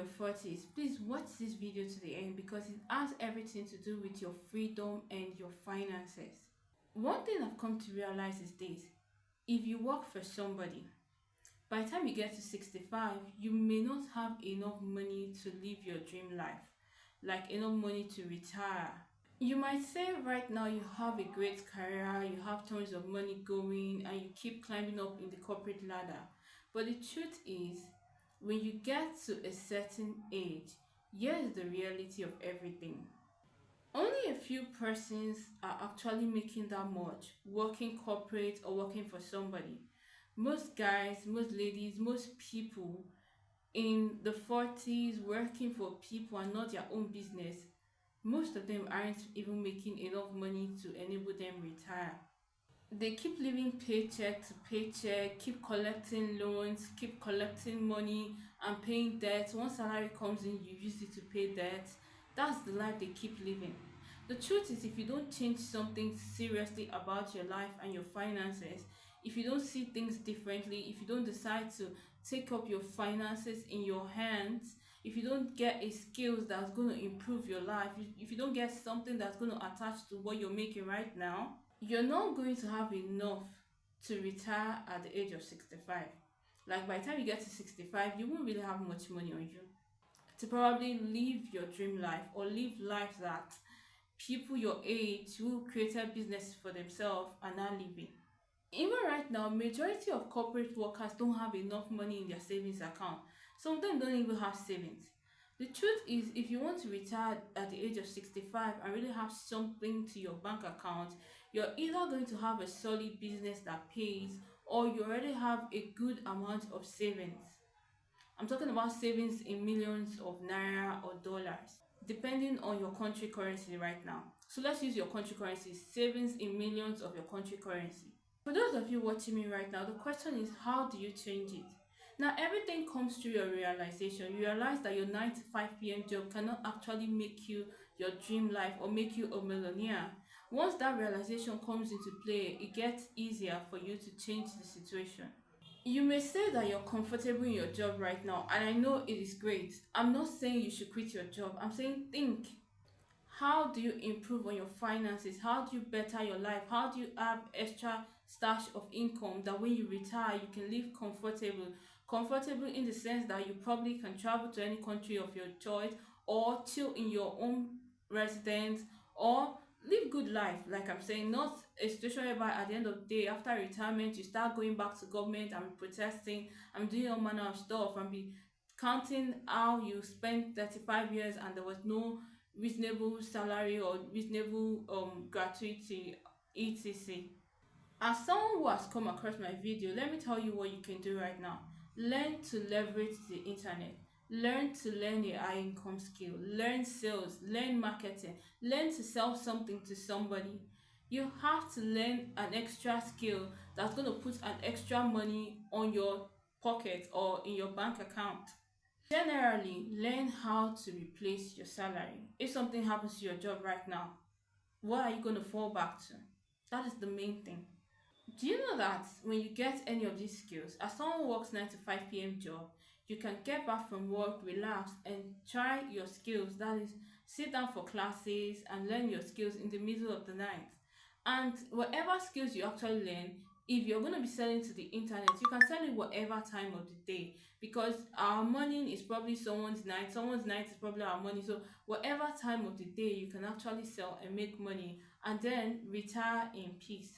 your 40s, please watch this video to the end because it has everything to do with your freedom and your finances. One thing I've come to realize is this: if you work for somebody, by the time you get to 65, you may not have enough money to live your dream life, like enough money to retire. You might say right now you have a great career, you have tons of money going, and you keep climbing up in the corporate ladder. But the truth is, when you get to a certain age, here's the reality of everything. Only a few persons are actually making that much, working corporate or working for somebody. Most guys, most ladies, most people in the 40s working for people and not their own business, most of them aren't even making enough money to enable them retire. They keep living paycheck to paycheck, keep collecting loans, keep collecting money and paying debt. Once salary comes in, you use it to pay debt. That's the life they keep living. The truth is, if you don't change something seriously about your life and your finances, if you don't see things differently, if you don't decide to take up your finances in your hands, if you don't get a skills that's going to improve your life, if you don't get something that's going to attach to what you're making right now, you're not going to have enough to retire at the age of 65. Like by the time you get to 65, you won't really have much money on you to probably live your dream life or live life that people your age who created business for themselves are now living. Even right now, majority of corporate workers don't have enough money in their savings account. Some of them don't even have savings. The truth is, if you want to retire at the age of 65 and really have something to your bank account, you're either going to have a solid business that pays, or you already have a good amount of savings. I'm talking about savings in millions of naira or dollars, depending on your country currency right now. So let's use your country currency, savings in millions of your country currency. For those of you watching me right now, the question is, how do you change it? Now, everything comes through your realization. You realize that your 9 to 5 p.m. job cannot actually make you your dream life or make you a millionaire. Once that realization comes into play, it gets easier for you to change the situation. You may say that you're comfortable in your job right now, and I know it is great. I'm not saying you should quit your job. I'm saying think. How do you improve on your finances? How do you better your life? How do you have extra stash of income that when you retire you can live comfortable? Comfortable in the sense that you probably can travel to any country of your choice, or chill in your own residence, or live good life. Like I'm saying, not a situation whereby at the end of the day after retirement you start going back to government and protesting and doing all manner of stuff and be counting how you spent 35 years and there was no reasonable salary or reasonable gratuity, etc. As someone who has come across my video, let me tell you what you can do right now. Learn to leverage the internet. Learn a high income skill. Learn sales. Learn marketing. Learn to sell something to somebody. You have to learn an extra skill that's going to put an extra money on your pocket or in your bank account. Generally, learn how to replace your salary. If something happens to your job right now, what are you going to fall back to? That is the main thing. Do you know that when you get any of these skills, as someone who works 9 to 5 p.m. job, you can get back from work, relax, and try your skills. That is, sit down for classes and learn your skills in the middle of the night. And whatever skills you actually learn, if you're going to be selling to the internet, you can sell it whatever time of the day, because our morning is probably someone's night is probably our morning. So whatever time of the day, you can actually sell and make money and then retire in peace.